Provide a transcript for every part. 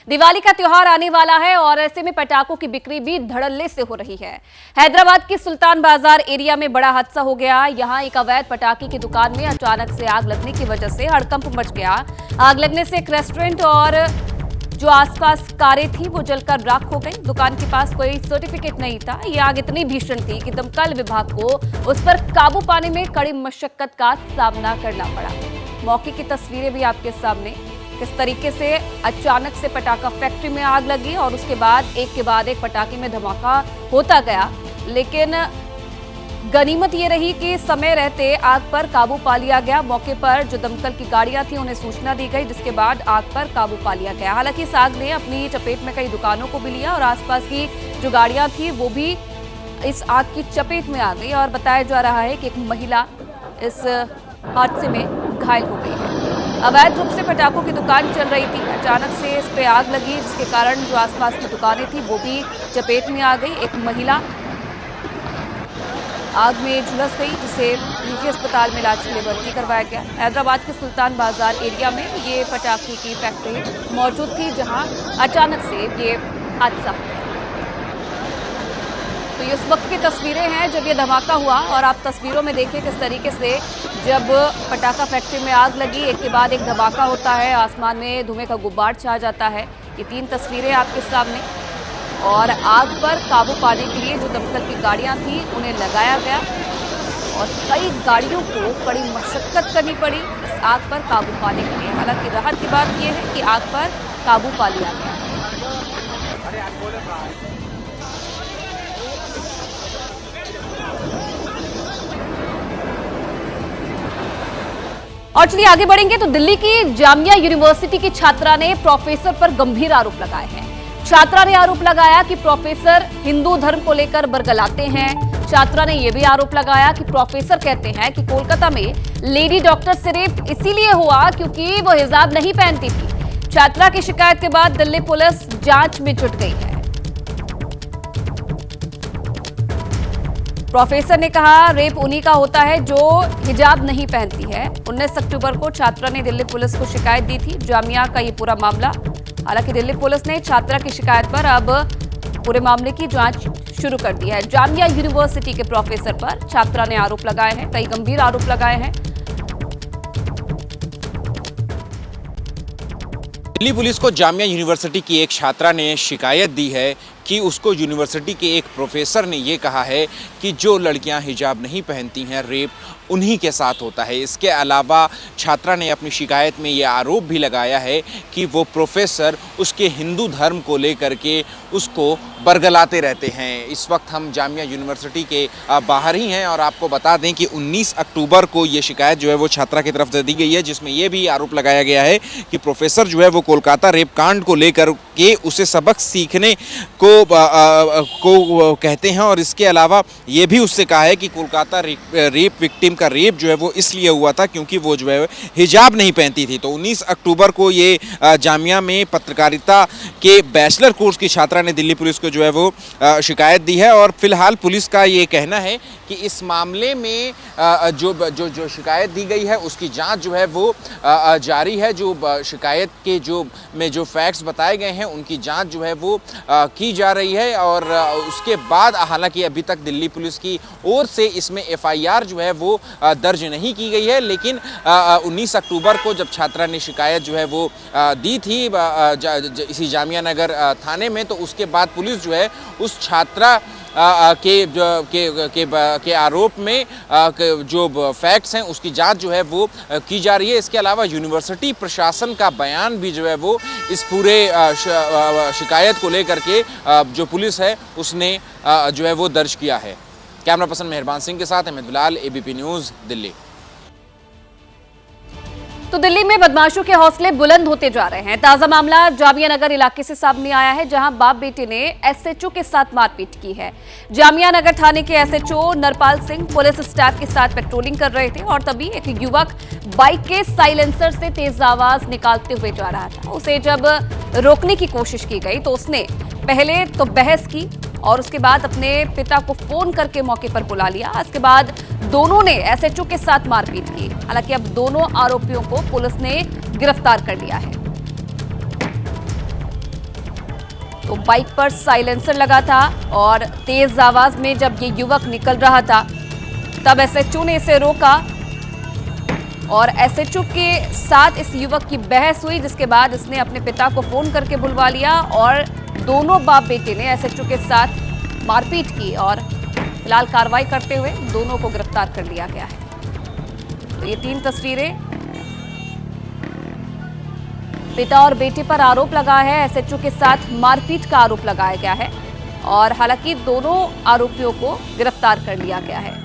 दिवाली का त्योहार आने वाला है और ऐसे में पटाखों की बिक्री भी धड़ल्ले से हो रही है। हैदराबाद के सुल्तान बाजार एरिया में बड़ा हादसा हो गया। यहां एक अवैध पटाखे की दुकान में अचानक से आग लगने की वजह से हड़कंप मच गया। आग लगने से एक रेस्टोरेंट और जो आसपास कारें थी वो जलकर राख हो गई। दुकान के पास कोई सर्टिफिकेट नहीं था। ये आग इतनी भीषण थी कि दमकल विभाग को उस पर काबू पाने में कड़ी मशक्कत का सामना करना पड़ा। मौके की तस्वीरें भी आपके सामने, किस तरीके से अचानक से पटाखा फैक्ट्री में आग लगी और उसके बाद एक पटाखे में धमाका होता गया। लेकिन गनीमत ये रही कि समय रहते आग पर काबू पा लिया गया। मौके पर जो दमकल की गाड़ियां थी उन्हें सूचना दी गई, जिसके बाद आग पर काबू पा लिया गया। हालांकि इस आग ने अपनी चपेट में कई दुकानों को भी लिया और आसपास की जो गाड़ियां थी वो भी इस आग की चपेट में आ गई और बताया जा रहा है कि एक महिला इस हादसे में घायल हो गई है। अवैध रूप से पटाखों की दुकान चल रही थी, अचानक से इस पे आग लगी, जिसके कारण जो आसपास की दुकानें थी वो भी चपेट में आ गई। एक महिला आग में झुलस गई, जिसे निजी अस्पताल में इलाज के लिए भर्ती करवाया गया। हैदराबाद के सुल्तान बाजार एरिया में ये पटाखे की फैक्ट्री मौजूद थी, जहां अचानक से ये हादसा हुआ। तो ये उस वक्त की तस्वीरें हैं जब ये धमाका हुआ और आप तस्वीरों में देखिए किस तरीके से जब पटाखा फैक्ट्री में आग लगी, एक के बाद एक धमाका होता है, आसमान में धुएं का गुब्बार छा जाता है। ये 3 तस्वीरें आपके सामने। और आग पर काबू पाने के लिए जो दमकल की गाड़ियां थी उन्हें लगाया गया और कई गाड़ियों को कड़ी मशक्कत करनी पड़ी इस आग पर काबू पाने के लिए। हालांकि राहत की बात यह है कि आग पर काबू पा लिया गया। और चलिए आगे बढ़ेंगे तो दिल्ली की जामिया यूनिवर्सिटी की छात्रा ने प्रोफेसर पर गंभीर आरोप लगाए हैं। छात्रा ने आरोप लगाया कि प्रोफेसर हिंदू धर्म को लेकर बरगलाते हैं। छात्रा ने यह भी आरोप लगाया कि प्रोफेसर कहते हैं कि कोलकाता में लेडी डॉक्टर से रेप इसीलिए हुआ क्योंकि वो हिजाब नहीं पहनती थी। छात्रा की शिकायत के बाद दिल्ली पुलिस जांच में जुट गई है। प्रोफेसर ने कहा रेप उन्हीं का होता है जो हिजाब नहीं पहनती है। 19 अक्टूबर को छात्रा ने दिल्ली पुलिस को शिकायत दी थी। जामिया का ये पूरा मामला, हालांकि दिल्ली पुलिस ने छात्रा की शिकायत पर अब पूरे मामले की जांच शुरू कर दी है। जामिया यूनिवर्सिटी के प्रोफेसर पर छात्रा ने आरोप लगाए हैं, कई गंभीर आरोप लगाए हैं। दिल्ली पुलिस को जामिया यूनिवर्सिटी की एक छात्रा ने शिकायत दी है कि उसको यूनिवर्सिटी के एक प्रोफेसर ने ये कहा है कि जो लड़कियां हिजाब नहीं पहनती हैं रेप उन्हीं के साथ होता है। इसके अलावा छात्रा ने अपनी शिकायत में ये आरोप भी लगाया है कि वो प्रोफेसर उसके हिंदू धर्म को लेकर के उसको बरगलाते रहते हैं। इस वक्त हम जामिया यूनिवर्सिटी के बाहर ही हैं और आपको बता दें कि 19 अक्टूबर को ये शिकायत जो है वो छात्रा की तरफ से दी गई है, जिसमें ये भी आरोप लगाया गया है कि प्रोफेसर जो है वो कोलकाता रेप कांड को लेकर के उसे सबक सीखने को कहते हैं। और इसके अलावा ये भी उससे कहा है कि कोलकाता रेप विक्टिम का रेप जो है वो इसलिए हुआ था क्योंकि वो जो है हिजाब नहीं पहनती थी। तो 19 अक्टूबर को ये जामिया में पत्रकारिता के बैचलर कोर्स की छात्रा ने दिल्ली पुलिस को जो है वो शिकायत दी है। और फिलहाल पुलिस का ये कहना है कि इस मामले में जो शिकायत दी गई है उसकी जांच जो है वो जारी है। जो शिकायत के जो फैक्ट्स बताए गए हैं उनकी जांच जो है वो की जा रही है। और उसके बाद हालांकि अभी तक दिल्ली पुलिस की ओर से इसमें एफआईआर जो है वो दर्ज नहीं की गई है। लेकिन 19 अक्टूबर को जब छात्रा ने शिकायत जो है वो दी थी इसी जामिया नगर थाने में, तो उसके बाद पुलिस जो है उस छात्रा के आरोप में जो फैक्ट्स हैं उसकी जांच जो है वो की जा रही है। इसके अलावा यूनिवर्सिटी प्रशासन का बयान भी जो है वो इस पूरे शिकायत को लेकर के जो पुलिस है उसने जो है वो दर्ज किया है। कैमरा पर्सन मेहरबान सिंह के साथ अहमद बिलाल, एबीपी न्यूज़, दिल्ली। तो दिल्ली में बदमाशों के हौसले बुलंद होते जा रहे हैं। ताजा मामला जामिया नगर इलाके से सामने आया है, जहां बाप बेटे ने एसएचओ के साथ मारपीट की है। जामिया नगर थाने के SHO Narpal Singh police staff के साथ पेट्रोलिंग कर रहे थे और तभी एक युवक बाइक के साइलेंसर से तेज आवाज निकालते हुए जा रहा था। उसे जब रोकने की कोशिश की गई तो उसने पहले तो बहस की और उसके बाद अपने पिता को फोन करके मौके पर बुला लिया। इसके बाद दोनों ने एसएचओ के साथ मारपीट की। हालांकि अब दोनों आरोपियों को पुलिस ने गिरफ्तार कर लिया है। तो बाइक पर साइलेंसर लगा था और तेज आवाज में जब ये युवक निकल रहा था तब एसएचओ ने इसे रोका और एसएचओ के साथ इस युवक की बहस हुई, जिसके बाद इसने अपने पिता को फोन करके बुलवा लिया और दोनों बाप बेटे ने एसएचओ के साथ मारपीट की और फिलहाल कार्रवाई करते हुए दोनों को गिरफ्तार कर लिया गया है। तो ये 3 तस्वीरें, पिता और बेटे पर आरोप लगा है, एसएचओ के साथ मारपीट का आरोप लगाया गया है और हालांकि दोनों आरोपियों को गिरफ्तार कर लिया गया है।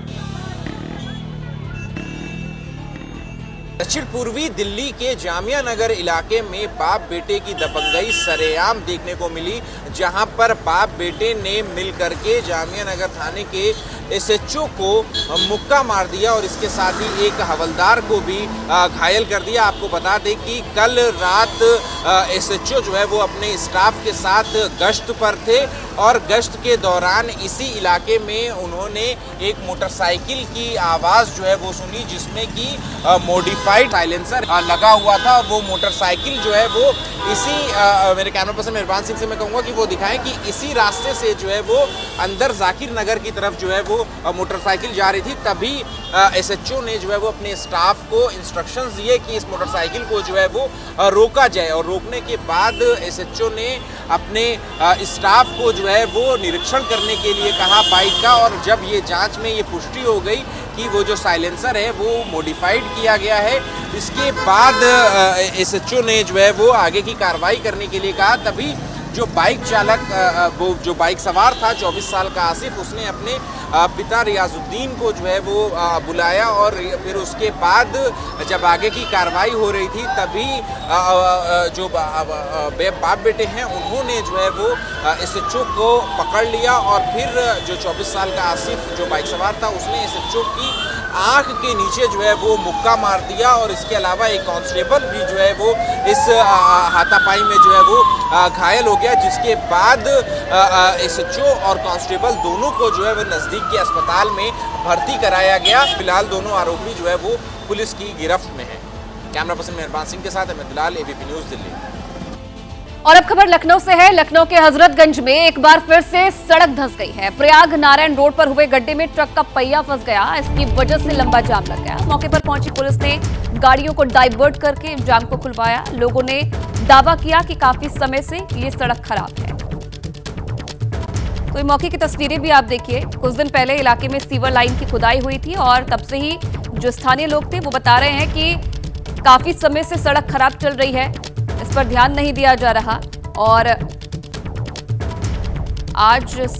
दक्षिण पूर्वी दिल्ली के जामिया नगर इलाके में बाप बेटे की दबंगई सरेआम देखने को मिली, जहां पर बाप बेटे ने मिलकर के जामिया नगर थाने के एसएचओ को मुक्का मार दिया और इसके साथ ही एक हवलदार को भी घायल कर दिया। आपको बता दें कि कल रात एसएचओ जो है वो अपने स्टाफ के साथ गश्त पर थे और गश्त के दौरान इसी इलाके में उन्होंने एक मोटरसाइकिल की आवाज़ जो है वो सुनी, जिसमें कि मॉडिफाइड साइलेंसर लगा हुआ था। वो मोटरसाइकिल जो है वो इसी मेरे कैमरा पर्सन मेहरबान सिंह से मैं कहूँगा कि वो दिखाएं कि इसी रास्ते से जो है वो अंदर जाकिर नगर की तरफ जो है वो मोटरसाइकिल जा रही थी। तभी एसएचओ ने जो है वो अपने स्टाफ को इंस्ट्रक्शंस दिए कि इस मोटरसाइकिल को जो है वो रोका जाए और रोकने के बाद एसएचओ ने अपने स्टाफ को जो है वो निरीक्षण करने के लिए कहा बाइक का, और जब ये जांच में ये पुष्टि हो गई कि वो जो साइलेंसर है वो मॉडिफाइड किया गया है, इसके बाद एसएचओ ने जो है वो आगे की कार्रवाई करने के लिए कहा। तभी जो बाइक चालक वो जो बाइक सवार था 24 साल का आसिफ, उसने अपने पिता रियाजुद्दीन को जो है वो बुलाया और फिर उसके बाद जब आगे की कार्रवाई हो रही थी तभी जो बाप बेटे हैं उन्होंने जो है वो एसएचओ को पकड़ लिया और फिर जो 24 साल का आसिफ जो बाइक सवार था उसने एसएचओ की आंख के नीचे जो है वो मुक्का मार दिया और इसके अलावा एक कांस्टेबल भी जो है वो इस हाथापाई में जो है वो घायल हो गया, जिसके बाद एसएचओ और कांस्टेबल दोनों को जो है वो नज़दीक के अस्पताल में भर्ती कराया गया। फिलहाल दोनों आरोपी जो है वो पुलिस की गिरफ्त में है। कैमरा पर्सन मेहरबान सिंह के साथ अहमद बिलाल, एबीपी न्यूज़, दिल्ली। और अब खबर लखनऊ से है। लखनऊ के हजरतगंज में एक बार फिर से सड़क धंस गई है। प्रयाग नारायण रोड पर हुए गड्ढे में ट्रक का पहिया फंस गया, इसकी वजह से लंबा जाम लग गया। मौके पर पहुंची पुलिस ने गाड़ियों को डाइवर्ट करके जाम को खुलवाया। लोगों ने दावा किया कि काफी समय से ये सड़क खराब है। तो ये मौके की तस्वीरें भी आप देखिए। कुछ दिन पहले इलाके में सीवर लाइन की खुदाई हुई थी और तब से ही जो स्थानीय लोग थे वो बता रहे हैं कि काफी समय से सड़क खराब चल रही है, इस पर ध्यान नहीं दिया जा रहा और आज इस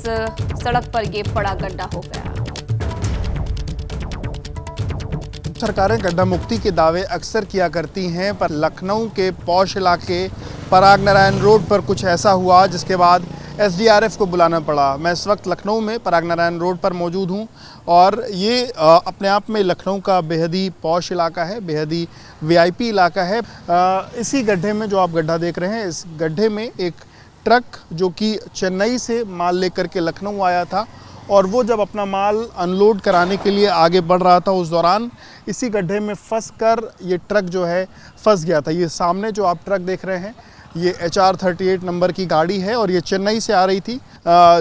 सड़क पर ये बड़ा गड्ढा हो गया। सरकारें गड्ढा मुक्ति के दावे अक्सर किया करती हैं, पर लखनऊ के पौष इलाके पराग नारायण रोड पर कुछ ऐसा हुआ जिसके बाद एसडीआरएफ को बुलाना पड़ा। मैं इस वक्त लखनऊ में पराग नारायण रोड पर मौजूद हूं और ये अपने आप में लखनऊ का बेहद ही पौष इलाका है, बेहद ही वीआईपी इलाका है। इसी गड्ढे में जो आप गड्ढा देख रहे हैं, इस गड्ढे में एक ट्रक जो कि चेन्नई से माल लेकर के लखनऊ आया था और वो जब अपना माल अनलोड कराने के लिए आगे बढ़ रहा था, उस दौरान इसी गड्ढे में फंसकर ये ट्रक जो है फंस गया था। ये सामने जो आप ट्रक देख रहे हैं ये HR 38 नंबर की गाड़ी है और ये चेन्नई से आ रही थी।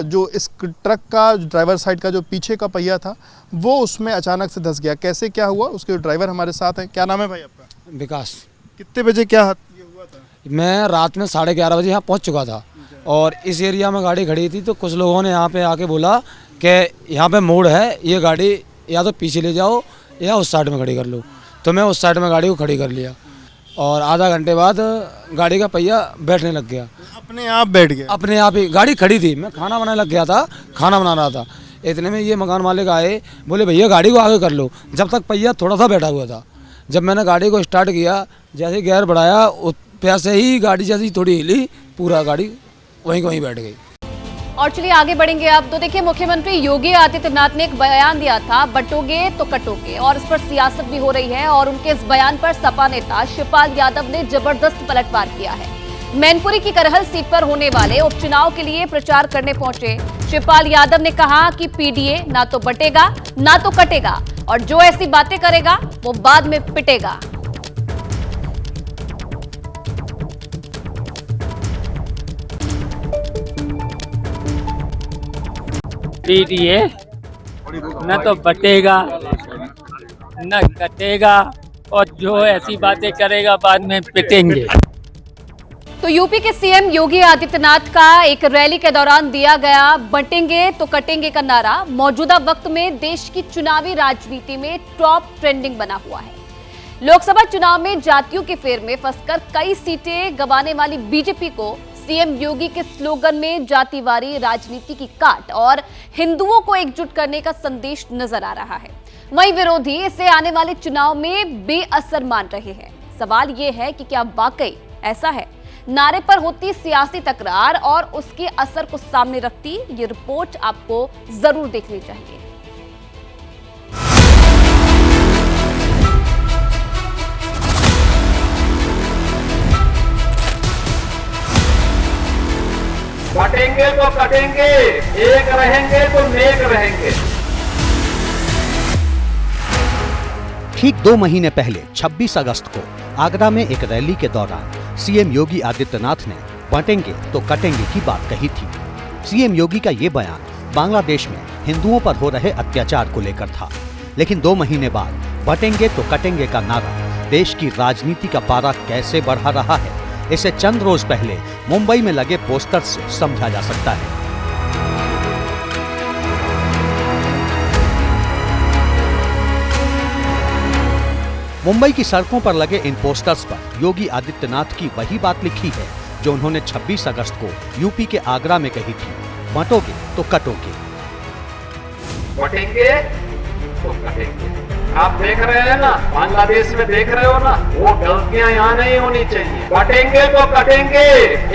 जो इस ट्रक का ड्राइवर साइड का जो पीछे का पहिया था वो उसमें अचानक से धंस गया। कैसे क्या हुआ, उसके ड्राइवर हमारे साथ हैं। क्या नाम है भाई आपका? विकास। कितने बजे क्या ये हुआ था? मैं रात में 11:30 बजे यहाँ पहुँच चुका था और इस एरिया में गाड़ी खड़ी थी तो कुछ लोगों ने यहाँ पे आके बोला कि यहाँ पे मोड़ है, ये गाड़ी या तो पीछे ले जाओ या उस साइड में खड़ी कर लो। तो मैं उस साइड में गाड़ी को खड़ी कर लिया और आधा घंटे बाद गाड़ी का पहिया बैठने लग गया, अपने आप बैठ गया। अपने आप ही गाड़ी खड़ी थी, मैं खाना बनाने लग गया था, खाना बना रहा था। इतने में ये मकान मालिक आए, बोले भैया गाड़ी को आगे कर लो। जब तक पहिया थोड़ा सा बैठा हुआ था, जब मैंने गाड़ी को स्टार्ट किया, जैसे गियर बढ़ाया वैसे ही गाड़ी जैसी थोड़ी हिली, पूरा गाड़ी वहीं बैठ गई। और चलिए आगे बढ़ेंगे अब। तो देखिए, मुख्यमंत्री योगी आदित्यनाथ ने एक बयान दिया था, बटोगे तो कटोगे, और इस पर सियासत भी हो रही है और उनके इस बयान पर सपा नेता शिवपाल यादव ने जबरदस्त पलटवार किया है। मैनपुरी की करहल सीट पर होने वाले उपचुनाव के लिए प्रचार करने पहुंचे शिवपाल यादव ने कहा कि पीडीए ना तो बटेगा ना तो कटेगा और जो ऐसी बातें करेगा वो बाद में पिटेगा। पीटिए, न तो बटेगा न कटेगा, और जो ऐसी बातें करेगा बाद में पिटेंगे। तो यूपी के सीएम योगी आदित्यनाथ का एक रैली के दौरान दिया गया बंटेंगे तो कटेंगे का नारा मौजूदा वक्त में देश की चुनावी राजनीति में टॉप ट्रेंडिंग बना हुआ है। लोकसभा चुनाव में जातियों के फेर में फंसकर कई सीटें गंवाने वाली बीजेपी को सीएम योगी के स्लोगन में जातिवारी राजनीति की काट और हिंदुओं को एकजुट करने का संदेश नजर आ रहा है। वहीं विरोधी इसे आने वाले चुनाव में बेअसर मान रहे हैं। सवाल यह है कि क्या वाकई ऐसा है? नारे पर होती सियासी तकरार और उसके असर को सामने रखती ये रिपोर्ट आपको जरूर देखनी चाहिए। कटेंगे तो कटेंगे, एक रहेंगे तो नेक रहेंगे। ठीक 2 महीने पहले 26 अगस्त को आगरा में एक रैली के दौरान सीएम योगी आदित्यनाथ ने बंटेंगे तो कटेंगे की बात कही थी। सीएम योगी का ये बयान बांग्लादेश में हिंदुओं पर हो रहे अत्याचार को लेकर था, लेकिन 2 महीने बाद बंटेंगे तो कटेंगे का नारा देश की राजनीति का पारा कैसे बढ़ा रहा है, इसे चंद रोज पहले मुंबई में लगे पोस्टर से समझा जा सकता है। मुंबई की सड़कों पर लगे इन पोस्टर्स पर योगी आदित्यनाथ की वही बात लिखी है जो उन्होंने 26 अगस्त को यूपी के आगरा में कही थी, बंटोगे तो कटोगे। बटेंगे तो कटेंगे। आप देख रहे हैं ना, बांग्लादेश में देख रहे हो ना, वो गलतियां यहाँ नहीं होनी चाहिए। बटेंगे तो कटेंगे,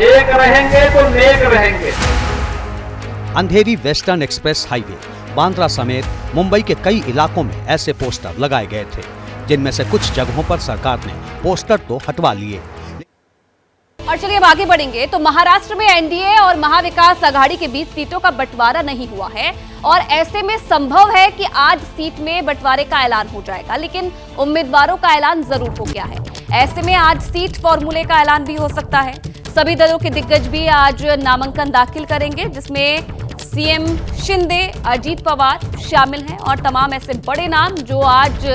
एक रहेंगे तो नेक रहेंगे। अंधेरी वेस्टर्न एक्सप्रेस हाईवे, बांद्रा समेत मुंबई के कई इलाकों में ऐसे पोस्टर लगाए गए थे, जिनमें से कुछ जगहों पर सरकार ने पोस्टर तो हटवा लिए। और चलिए अब आगे बढ़ेंगे तो महाराष्ट्र में एनडीए और महाविकास आघाड़ी के बीच सीटों का बंटवारा नहीं हुआ है और ऐसे में संभव है कि आज सीट में बंटवारे का ऐलान हो जाएगा, लेकिन उम्मीदवारों का ऐलान जरूर हो गया है। ऐसे में आज सीट फॉर्मूले का ऐलान भी हो सकता है। सभी दलों के दिग्गज भी आज नामांकन दाखिल करेंगे, जिसमें सीएम शिंदे, अजीत पवार शामिल हैं और तमाम ऐसे बड़े नाम जो आज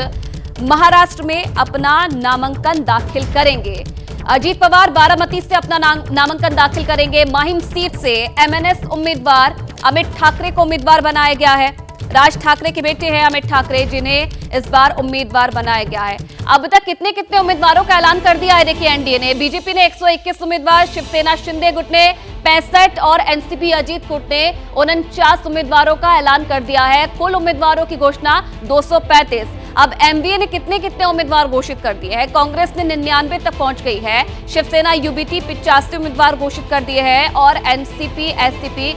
महाराष्ट्र में अपना नामांकन दाखिल करेंगे। अजीत पवार बारामती से अपना नामांकन दाखिल करेंगे। माहिम सीट से एमएनएस उम्मीदवार अमित ठाकरे को उम्मीदवार बनाया गया है। राज ठाकरे के बेटे हैं अमित ठाकरे, जिन्हें इस बार उम्मीदवार बनाया गया है। अब तक कितने उम्मीदवारों का ऐलान कर दिया है देखिए एनडीए ने। बीजेपी ने 121 उम्मीदवार, शिवसेना शिंदे गुट ने 65 और एनसीपी अजीत गुट ने 49 उम्मीदवारों का ऐलान कर दिया है। कुल उम्मीदवारों की घोषणा 235। अब एमवीए ने कितने उम्मीदवार घोषित कर दिए हैं। कांग्रेस ने 99 तक पहुंच गई है। शिवसेना यूबीटी 85 उम्मीदवार घोषित कर दिए हैं और एनसीपी एससीपी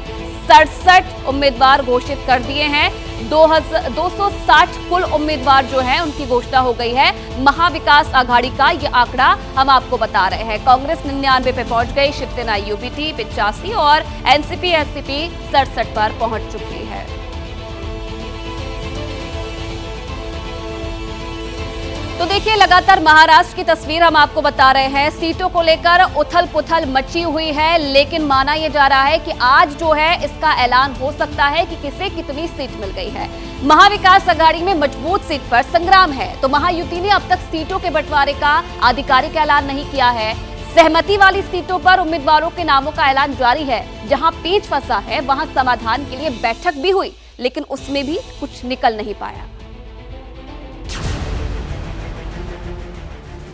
67 उम्मीदवार घोषित कर दिए हैं। 260 कुल उम्मीदवार जो हैं उनकी घोषणा हो गई है। महाविकास आघाड़ी का ये आंकड़ा हम आपको बता रहे हैं। कांग्रेस 99 पे पहुंच गई, शिवसेना यूबीटी 85 और एनसीपी एससीपी 67 पर पहुंच चुकी है। तो देखिए लगातार महाराष्ट्र की तस्वीर हम आपको बता रहे हैं। सीटों को लेकर उथल पुथल मची हुई है, लेकिन माना यह जा रहा है कि आज जो है इसका ऐलान हो सकता है कि किसे कितनी सीट मिल गई है। महाविकास आघाड़ी में मजबूत सीट पर संग्राम है, तो महायुति ने अब तक सीटों के बंटवारे का आधिकारिक ऐलान नहीं किया है। सहमति वाली सीटों पर उम्मीदवारों के नामों का ऐलान जारी है। जहां पेच फंसा है वहां समाधान के लिए बैठक भी हुई, लेकिन उसमें भी कुछ निकल नहीं पाया।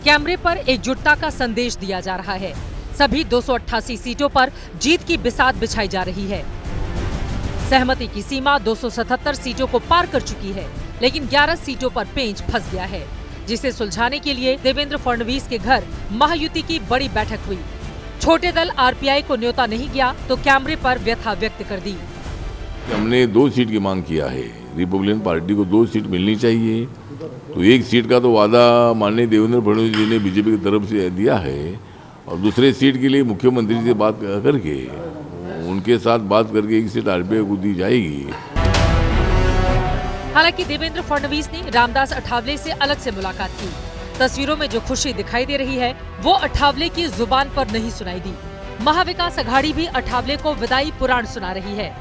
कैमरे पर एकजुटता का संदेश दिया जा रहा है। सभी 288 सीटों पर जीत की बिसात बिछाई जा रही है। सहमति की सीमा 277 सीटों को पार कर चुकी है, लेकिन 11 सीटों पर पेंच फंस गया है, जिसे सुलझाने के लिए देवेंद्र फडणवीस के घर महायुति की बड़ी बैठक हुई। छोटे दल आरपीआई को न्योता नहीं गया तो कैमरे पर व्यथा व्यक्त कर दी। हमने 2 सीट की मांग किया है। रिपब्लिकन पार्टी को 2 सीट मिलनी चाहिए, तो 1 सीट का तो वादा माननीय देवेंद्र फडणवीस जी ने बीजेपी की तरफ से दिया है और दूसरे सीट के लिए मुख्यमंत्री से बात करके उनके साथ बात करके 1 सीट आरपीआई को दी जाएगी। हालांकि देवेंद्र फडणवीस ने रामदास अठावले से अलग से मुलाकात की। तस्वीरों में जो खुशी दिखाई दे रही है वो अठावले की जुबान पर नहीं सुनाई दी। महाविकास आघाड़ी भी अठावले को विदाई पुराण सुना रही है।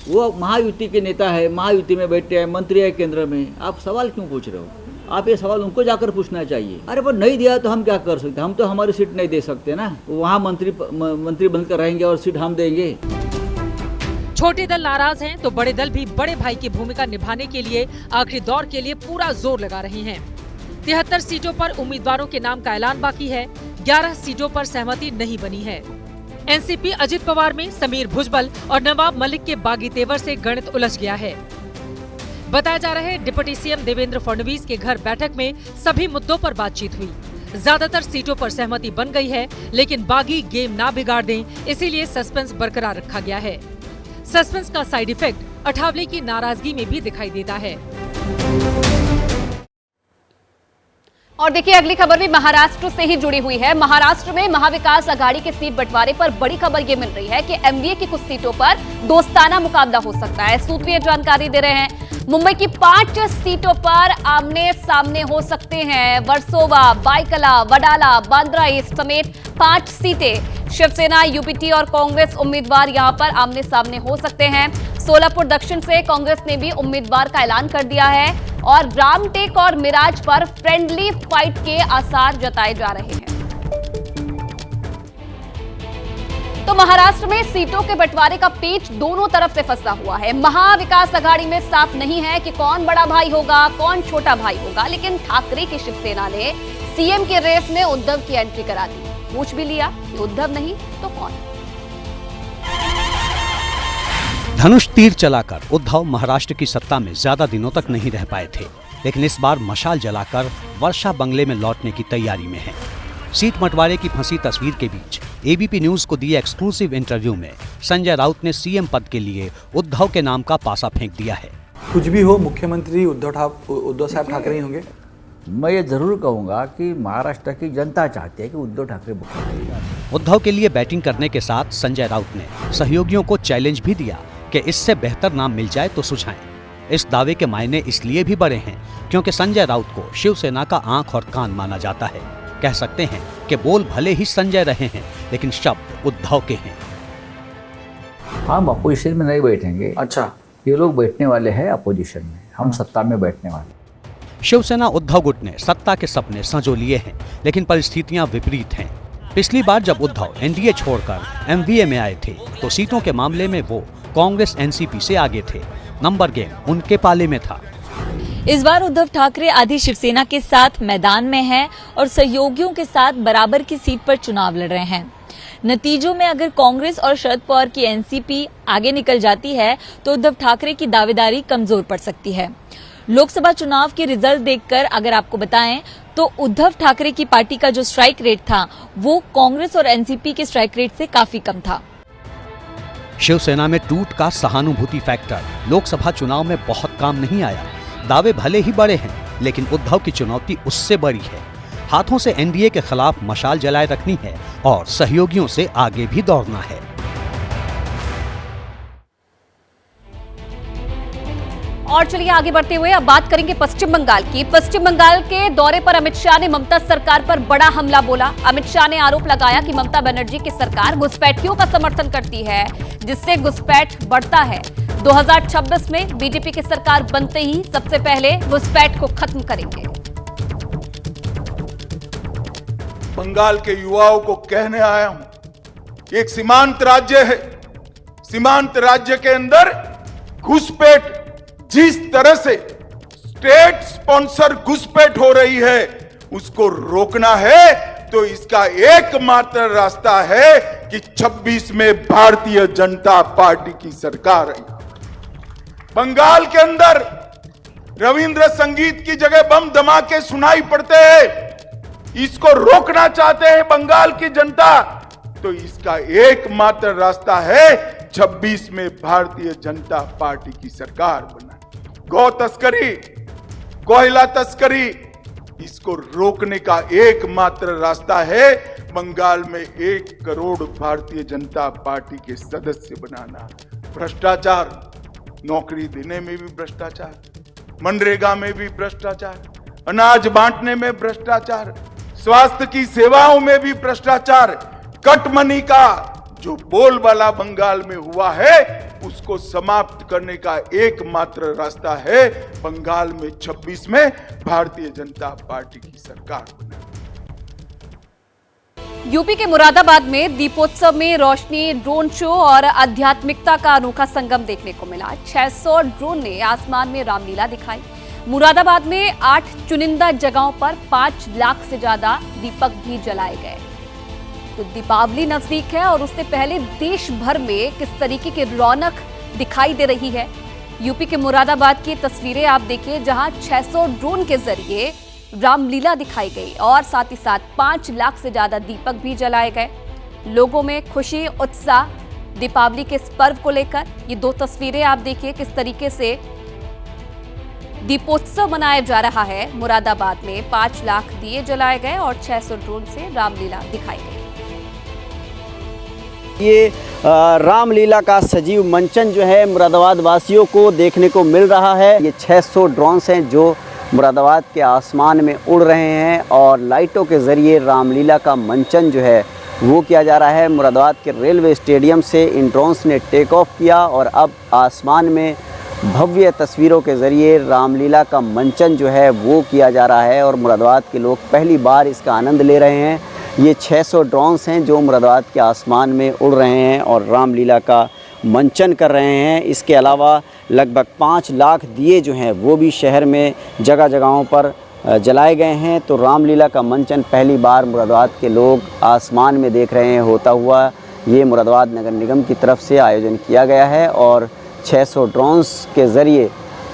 वो महायुति के नेता है, महायुति में बैठे हैं, मंत्री है केंद्र में, आप सवाल क्यों पूछ रहे हो? आप ये सवाल उनको जाकर पूछना चाहिए। अरे पर नहीं दिया तो हम क्या कर सकते, हम तो हमारी सीट नहीं दे सकते ना, वहाँ मंत्री बनकर रहेंगे और सीट हम देंगे। छोटे दल नाराज हैं तो बड़े दल भी बड़े भाई की भूमिका निभाने के लिए आखिरी दौर के लिए पूरा जोर लगा रहे हैं। 73 सीटों पर उम्मीदवारों के नाम का ऐलान बाकी है, 11 सीटों पर सहमति नहीं बनी है। एनसीपी अजित पवार में समीर भुजबल और नवाब मलिक के बागी तेवर से गणित उलझ गया है। बताया जा रहा है डिप्टी सीएम देवेंद्र फडणवीस के घर बैठक में सभी मुद्दों पर बातचीत हुई। ज्यादातर सीटों पर सहमति बन गई है, लेकिन बागी गेम ना बिगाड़ दें, इसीलिए सस्पेंस बरकरार रखा गया है। सस्पेंस का साइड इफेक्ट अठावले की नाराजगी में भी दिखाई देता है। और देखिए अगली खबर भी महाराष्ट्र से ही जुड़ी हुई है। महाराष्ट्र में महाविकास आघाड़ी के सीट बंटवारे पर बड़ी खबर ये मिल रही है कि एमवीए की कुछ सीटों पर दोस्ताना मुकाबला हो सकता है। सूत्रीय जानकारी दे रहे हैं, मुंबई की 5 सीटों पर आमने सामने हो सकते हैं। वर्सोवा, बायकला, वडाला, बांद्रा ईस्ट समेत 5 सीटें शिवसेना, यूपीटी और कांग्रेस उम्मीदवार यहां पर आमने सामने हो सकते हैं। सोलापुर दक्षिण से कांग्रेस ने भी उम्मीदवार का ऐलान कर दिया है और रामटेक और मिराज पर फ्रेंडली फाइट के आसार जताए जा रहे हैं। तो महाराष्ट्र में सीटों के बंटवारे का पेच दोनों तरफ से फंसा हुआ है। महाविकास आघाड़ी में साफ नहीं है कि कौन बड़ा भाई होगा, कौन छोटा भाई होगा, लेकिन ठाकरे की शिवसेना ने सीएम के रेस में उद्धव की एंट्री करा दी। पूछ भी लिया कि उद्धव नहीं तो कौन। धनुष तीर चलाकर उद्धव महाराष्ट्र की सत्ता में ज्यादा दिनों तक नहीं रह पाए थे, लेकिन इस बार मशाल जलाकर वर्षा बंगले में लौटने की तैयारी में हैं। सीट बंटवारे की फंसी तस्वीर के बीच एबीपी न्यूज को दिए एक्सक्लूसिव इंटरव्यू में संजय राउत ने सीएम पद के लिए उद्धव के नाम का पासा फेंक दिया है। कुछ भी हो, मुख्यमंत्री उद्धव साहब ठाकरे ही होंगे। मैं ये जरूर कहूंगा कि महाराष्ट्र की जनता चाहती है कि उद्धव ठाकरे मुख्यमंत्री। उद्धव के लिए बैटिंग करने के साथ संजय राउत ने सहयोगियों को चैलेंज भी दिया कि इससे बेहतर नाम मिल जाए तो सुझाएं। इस दावे के मायने इसलिए भी बड़े हैं क्योंकि संजय राउत को शिवसेना का आंख और कान माना जाता है। कह सकते हैं कि बोल भले ही संजय रहे हैं, लेकिन शब्द उद्धव के हैं। हम अपोजिशन में नहीं बैठेंगे। अच्छा, ये लोग बैठने वाले हैं अपोजिशन में, हम सत्ता में बैठने वाले। शिवसेना उद्धव गुट ने सत्ता के सपने संजो लिए हैं, लेकिन परिस्थितियां विपरीत हैं। पिछली बार जब उद्धव एनडीए छोड़कर एमवीए में आए थे तो सीटों के मामले में वो कांग्रेस एनसीपी से आगे थे। नंबर गेम उनके पाले में था। इस बार उद्धव ठाकरे आधी शिवसेना के साथ मैदान में हैं और सहयोगियों के साथ बराबर की सीट पर चुनाव लड़ रहे हैं। नतीजों में अगर कांग्रेस और शरद पवार की एनसीपी आगे निकल जाती है तो उद्धव ठाकरे की दावेदारी कमजोर पड़ सकती है। लोकसभा चुनाव के रिजल्ट देखकर अगर आपको बताएं तो उद्धव ठाकरे की पार्टी का जो स्ट्राइक रेट था वो कांग्रेस और एनसीपी के स्ट्राइक रेट से काफी कम था। शिवसेना में टूट का सहानुभूति फैक्टर लोकसभा चुनाव में बहुत काम नहीं आया। दावे भले ही बड़े हैं, लेकिन उद्धव की चुनौती उससे बड़ी है। हाथों से एनडीए के खिलाफ मशाल जलाए रखनी है और सहयोगियों से आगे भी दौड़ना है। और चलिए आगे बढ़ते हुए अब बात करेंगे पश्चिम बंगाल की। पश्चिम बंगाल के दौरे पर अमित शाह ने ममता सरकार पर बड़ा हमला बोला। अमित शाह ने आरोप लगाया कि ममता बनर्जी की सरकार घुसपैठियों का समर्थन करती है, जिससे घुसपैठ बढ़ता है। 2026 में बीजेपी की सरकार बनते ही सबसे पहले घुसपैठ को खत्म करेंगे। बंगाल के युवाओं को कहने आया हूं, एक सीमांत राज्य है। सीमांत राज्य के अंदर घुसपैठ जिस तरह से स्टेट स्पॉन्सर घुसपैठ हो रही है उसको रोकना है तो इसका एकमात्र रास्ता है कि 26 में भारतीय जनता पार्टी की सरकार है। बंगाल के अंदर रविंद्र संगीत की जगह बम धमाके सुनाई पड़ते हैं। इसको रोकना चाहते हैं बंगाल की जनता, तो इसका एकमात्र रास्ता है 26 में भारतीय जनता पार्टी की सरकार बना। गौ तस्करी, कोयला तस्करी, इसको रोकने का एकमात्र रास्ता है बंगाल में 1 करोड़ भारतीय जनता पार्टी के सदस्य बनाना। भ्रष्टाचार, नौकरी देने में भी भ्रष्टाचार, मनरेगा में भी भ्रष्टाचार, अनाज बांटने में भ्रष्टाचार, स्वास्थ्य की सेवाओं में भी भ्रष्टाचार, कट मनी का जो बोलबाला बंगाल में हुआ है उसको समाप्त करने का एकमात्र रास्ता है बंगाल में 26 में भारतीय जनता पार्टी की सरकार बनाना। यूपी के मुरादाबाद में दीपोत्सव में रोशनी, ड्रोन शो और आध्यात्मिकता का अनोखा संगम देखने को मिला। 600 ड्रोन ने आसमान में रामलीला दिखाई। मुरादाबाद में 8 चुनिंदा जगहों पर 5 लाख से ज्यादा दीपक भी जलाए गए। तो दीपावली नजदीक है और उससे पहले देश भर में किस तरीके की रौनक दिखाई दे रही है। यूपी के मुरादाबाद की तस्वीरें आप देखिए, जहां 600 ड्रोन के जरिए रामलीला दिखाई गई और साथ ही साथ 5 लाख से ज्यादा दीपक भी जलाए गए। लोगों में खुशी, उत्साह दीपावली के इस पर्व को लेकर। ये 2 तस्वीरें आप देखिए किस तरीके से दीपोत्सव मनाया जा रहा है। मुरादाबाद में 5 लाख दिए जलाए गए और 600 ड्रोन से रामलीला दिखाई गई। ये रामलीला का सजीव मंचन जो है मुरादाबाद वासियों को देखने को मिल रहा है। ये 600 ड्रोन्स हैं जो मुरादाबाद के आसमान में उड़ रहे हैं और लाइटों के ज़रिए रामलीला का मंचन जो है वो किया जा रहा है। मुरादाबाद के रेलवे स्टेडियम से इन ड्रोन्स ने टेक ऑफ किया और अब आसमान में भव्य तस्वीरों के ज़रिए रामलीला का मंचन जो है वो किया जा रहा है और मुरादाबाद के लोग पहली बार इसका आनंद ले रहे हैं। ये 600 ड्रोन्स हैं जो मुरादाबाद के आसमान में उड़ रहे हैं और रामलीला का मंचन कर रहे हैं। इसके अलावा लगभग 5 लाख दिए जो हैं वो भी शहर में जगह जगहों पर जलाए गए हैं। तो रामलीला का मंचन पहली बार मुरादाबाद के लोग आसमान में देख रहे हैं होता हुआ। ये मुरादाबाद नगर निगम की तरफ से आयोजन किया गया है और 600 ड्रोन्स के ज़रिए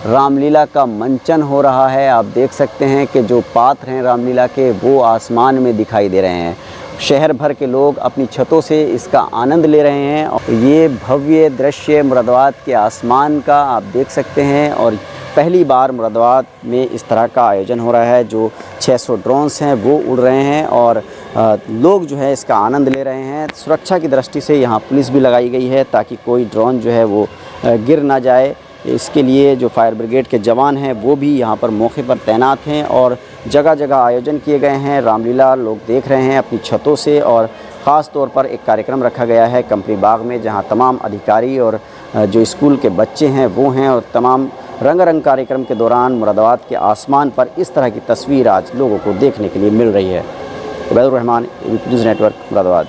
रामलीला का मंचन हो रहा है। आप देख सकते हैं कि जो पात्र हैं रामलीला के वो आसमान में दिखाई दे रहे हैं। शहर भर के लोग अपनी छतों से इसका आनंद ले रहे हैं और ये भव्य दृश्य मुरादाबाद के आसमान का आप देख सकते हैं और पहली बार मुरादाबाद में इस तरह का आयोजन हो रहा है। जो 600 ड्रोन्स हैं वो उड़ रहे हैं और लोग जो है इसका आनंद ले रहे हैं। सुरक्षा की दृष्टि से यहाँ पुलिस भी लगाई गई है ताकि कोई ड्रोन जो है वो गिर ना जाए। इसके लिए जो फायर ब्रिगेड के जवान हैं वो भी यहाँ पर मौके पर तैनात हैं और जगह जगह आयोजन किए गए हैं। रामलीला लोग देख रहे हैं अपनी छतों से और ख़ास तौर पर एक कार्यक्रम रखा गया है कंपनी बाग में जहाँ तमाम अधिकारी और जो स्कूल के बच्चे हैं वो हैं और तमाम रंगारंग कार्यक्रम के दौरान मुरादाबाद के आसमान पर इस तरह की तस्वीर आज लोगों को देखने के लिए मिल रही है। Ubaidur Rahman, news network, Moradabad.